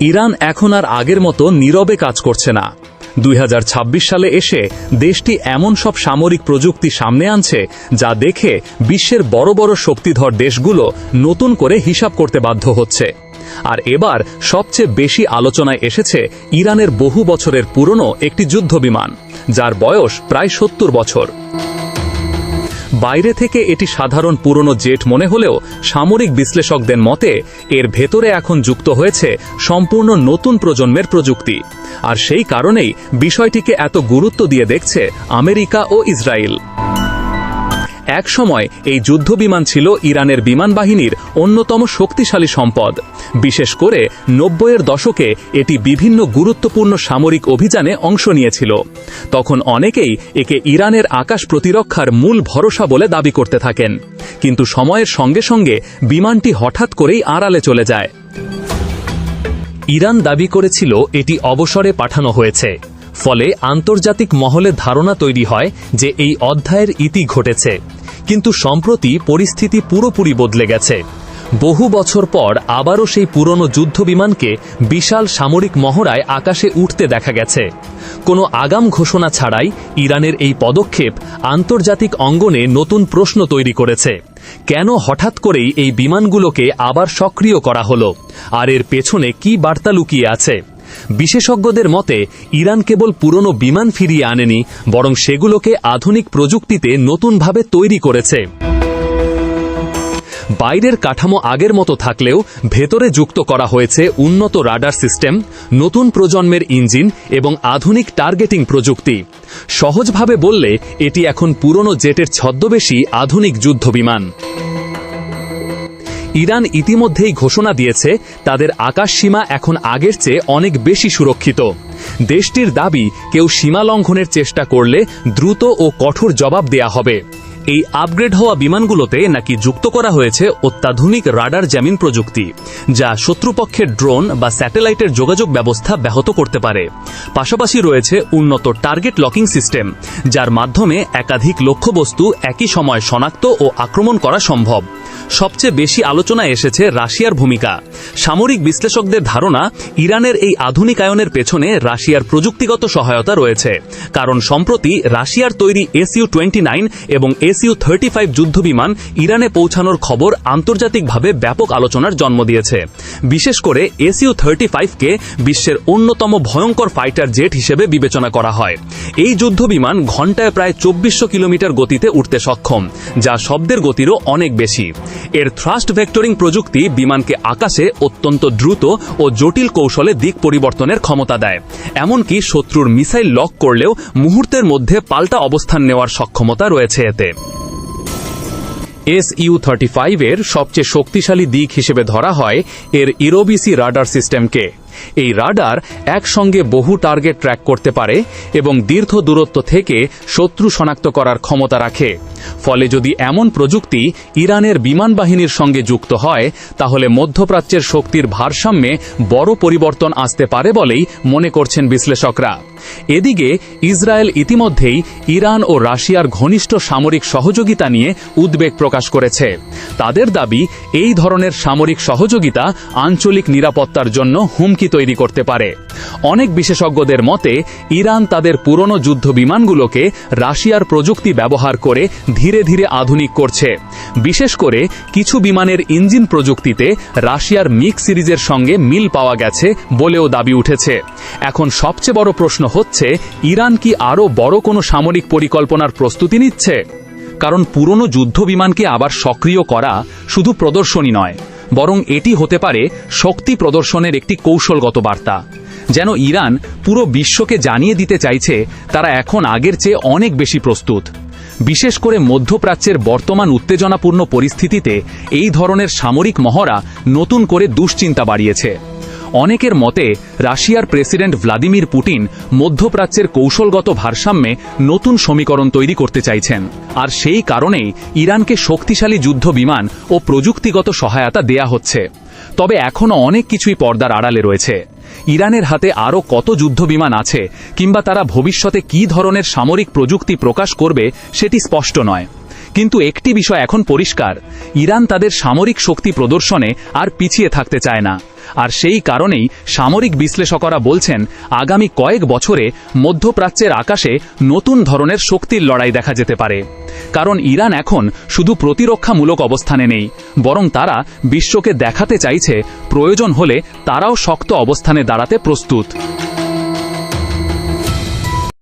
Iran এখন আর আগের মতো নীরবে কাজ করছে না। 2026 সালে এসে দেশটি এমন সব সামরিক প্রযুক্তি সামনে আনছে যা দেখে বিশ্বের বড় বড় শক্তিধর দেশগুলো নতুন করে হিসাব করতে বাধ্য হচ্ছে। আর এবার সবচেয়ে বেশি আলোচনায় এসেছে ইরানের বহু বছরের পুরনো একটি যুদ্ধবিমান, যার বয়স প্রায় 70 বছর। বাইরে থেকে এটি সাধারণ পুরনো জেট মনে হলেও সামরিক বিশ্লেষকদের মতে এর ভেতরে এখন যুক্ত হয়েছে সম্পূর্ণ নতুন প্রজন্মের প্রযুক্তি। আর সেই কারণেই বিষয়টিকে এত গুরুত্ব দিয়ে দেখছে আমেরিকা ও ইসরায়েল। এক সময় এই যুদ্ধবিমান ছিল ইরানের বিমান বাহিনীর অন্যতম শক্তিশালী সম্পদ। বিশেষ করে 90-এর দশকে এটি বিভিন্ন গুরুত্বপূর্ণ সামরিক অভিযানে অংশ নিয়েছিল। তখন অনেকেই একে ইরানের আকাশ প্রতিরক্ষার মূল ভরসা বলে দাবি করতে থাকেন। কিন্তু সময়ের সঙ্গে সঙ্গে বিমানটি হঠাৎ করেই আড়ালে চলে যায়। ইরান দাবি করেছিল এটি অবসরে পাঠানো হয়েছে, ফলে আন্তর্জাতিক মহলে ধারণা তৈরি হয় যে এই অধ্যায়ের ইতি ঘটেছে। কিন্তু সম্প্রতি পরিস্থিতি পুরোপুরি বদলে গেছে। বহু বছর পর আবারও সেই পুরনো যুদ্ধবিমানকে বিশাল সামরিক মহড়ায় আকাশে উঠতে দেখা গেছে। কোনো আগাম ঘোষণা ছাড়াই ইরানের এই পদক্ষেপ আন্তর্জাতিক অঙ্গনে নতুন প্রশ্ন তৈরি করেছে। কেন হঠাৎ করেই এই বিমানগুলোকে আবার সক্রিয় করা হলো, আর এর পেছনে কী বার্তা লুকিয়ে আছে? বিশেষজ্ঞদের মতে ইরান কেবল পুরনো বিমান ফিরিয়ে আনেনি, বরং সেগুলোকে আধুনিক প্রযুক্তিতে নতুনভাবে তৈরি করেছে। বাইরের কাঠামো আগের মতো থাকলেও ভেতরে যুক্ত করা হয়েছে উন্নত রাডার সিস্টেম, নতুন প্রজন্মের ইঞ্জিন এবং আধুনিক টার্গেটিং প্রযুক্তি। সহজভাবে বললে এটি এখন পুরনো জেটের ছদ্মবেশী আধুনিক যুদ্ধবিমান। ইরান ইতিমধ্যেই ঘোষণা দিয়েছে তাদের আকাশসীমা এখন আগের চেয়ে অনেক বেশি সুরক্ষিত। দেশটির দাবি, কেউ সীমা লঙ্ঘনের চেষ্টা করলে দ্রুত ও কঠোর জবাব দেয়া হবে। এই আপগ্রেড হওয়া বিমানগুলোতে নাকি যুক্ত করা হয়েছে অত্যাধুনিক রাডার জ্যামিং প্রযুক্তি, যা শত্রুপক্ষের ড্রোন বা স্যাটেলাইটের যোগাযোগ ব্যবস্থা ব্যাহত করতে পারে। পাশাপাশি রয়েছে উন্নত টার্গেট লকিং সিস্টেম, যার মাধ্যমে একাধিক লক্ষ্যবস্তু একই সময় শনাক্ত ও আক্রমণ করা সম্ভব। সবচেয়ে বেশি আলোচনায় এসেছে রাশিয়ার ভূমিকা। সামরিক বিশ্লেষকদের ধারণা, ইরানের এই আধুনিকায়নের পেছনে রাশিয়ার প্রযুক্তিগত সহায়তা রয়েছে। কারণ সম্প্রতি রাশিয়ার তৈরি SU-29 এবং SU-35 যুদ্ধবিমান ইরানে পৌঁছানোর খবর আন্তর্জাতিকভাবে ব্যাপক আলোচনার জন্ম দিয়েছে। বিশেষ করে SU-35কে বিশ্বের অন্যতম ভয়ঙ্কর ফাইটার জেট হিসেবে বিবেচনা করা হয়। এই যুদ্ধবিমান ঘণ্টায় প্রায় 2400 কিলোমিটার গতিতে উঠতে সক্ষম, যা শব্দের গতিরও অনেক বেশি। এর থ্রাস্ট ভেক্টরিং প্রযুক্তি বিমানকে আকাশে অত্যন্ত দ্রুত ও জটিল কৌশলে দিক পরিবর্তনের ক্ষমতা দেয়। এমনকি শত্রুর মিসাইল লক করলেও মুহূর্তের মধ্যে পাল্টা অবস্থান নেওয়ার সক্ষমতা রয়েছে এতে। SU-35 এর সবচেয়ে শক্তিশালী দিক হিসেবে ধরা হয় এর ইরোবিসি রাডার সিস্টেমকে। এই রাডার একসঙ্গে বহু টার্গেট ট্র্যাক করতে পারে এবং দীর্ঘ দূরত্ব থেকে শত্রু শনাক্ত করার ক্ষমতা রাখে। ফলে যদি এমন প্রযুক্তি ইরানের বিমান বাহিনীর সঙ্গে যুক্ত হয়, তাহলে মধ্যপ্রাচ্যের শক্তির ভারসাম্যে বড় পরিবর্তন আসতে পারে বলেই মনে করছেন বিশ্লেষকরা। এদিকে ইসরায়েল ইতিমধ্যেই ইরান ও রাশিয়ার ঘনিষ্ঠ সামরিক সহযোগিতা নিয়ে উদ্বেগ প্রকাশ করেছে। তাদের দাবি, এই ধরনের সামরিক সহযোগিতা আঞ্চলিক নিরাপত্তার জন্য হুমকি তৈরি করতে পারে। অনেক বিশেষজ্ঞদের মতে ইরান তাদের পুরনো যুদ্ধ বিমানগুলোকে রাশিয়ার প্রযুক্তি ব্যবহার করে ধীরে ধীরে আধুনিক করছে। বিশেষ করে কিছু বিমানের ইঞ্জিন প্রযুক্তিতে রাশিয়ার মিগ সিরিজের সঙ্গে মিল পাওয়া গেছে বলেও দাবি উঠেছে। এখন সবচেয়ে বড় প্রশ্ন হচ্ছে, ইরান কি আরও বড় কোনো সামরিক পরিকল্পনার প্রস্তুতি নিচ্ছে? কারণ পুরনো যুদ্ধ বিমানকে আবার সক্রিয় করা শুধু প্রদর্শনী নয়, বরং এটি হতে পারে শক্তি প্রদর্শনের একটি কৌশলগত বার্তা। যেন ইরান পুরো বিশ্বকে জানিয়ে দিতে চাইছে তারা এখন আগের চেয়ে অনেক বেশি প্রস্তুত। বিশেষ করে মধ্যপ্রাচ্যের বর্তমান উত্তেজনাপূর্ণ পরিস্থিতিতে এই ধরনের সামরিক মহড়া নতুন করে দুশ্চিন্তা বাড়িয়েছে। অনেকের মতে রাশিয়ার প্রেসিডেন্ট ভ্লাদিমির পুতিন মধ্যপ্রাচ্যের কৌশলগত ভারসাম্যে নতুন সমীকরণ তৈরি করতে চাইছেন। আর সেই কারণেই ইরানকে শক্তিশালী যুদ্ধ বিমান ও প্রযুক্তিগত সহায়তা দেয়া হচ্ছে। তবে এখনও অনেক কিছুই পর্দার আড়ালে রয়েছে। ইরানের হাতে আরও কত যুদ্ধবিমান আছে, কিংবা তারা ভবিষ্যতে কী ধরনের সামরিক প্রযুক্তি প্রকাশ করবে সেটি স্পষ্ট নয়। কিন্তু একটি বিষয় এখন পরিষ্কার, ইরান তাদের সামরিক শক্তি প্রদর্শনে আর পিছিয়ে থাকতে চায় না। আর সেই কারণেই সামরিক বিশ্লেষকরা বলছেন, আগামী কয়েক বছরে মধ্যপ্রাচ্যের আকাশে নতুন ধরনের শক্তির লড়াই দেখা যেতে পারে। কারণ ইরান এখন শুধু প্রতিরক্ষামূলক অবস্থানে নেই, বরং তারা বিশ্বকে দেখাতে চাইছে প্রয়োজন হলে তারাও শক্ত অবস্থানে দাঁড়াতে প্রস্তুত।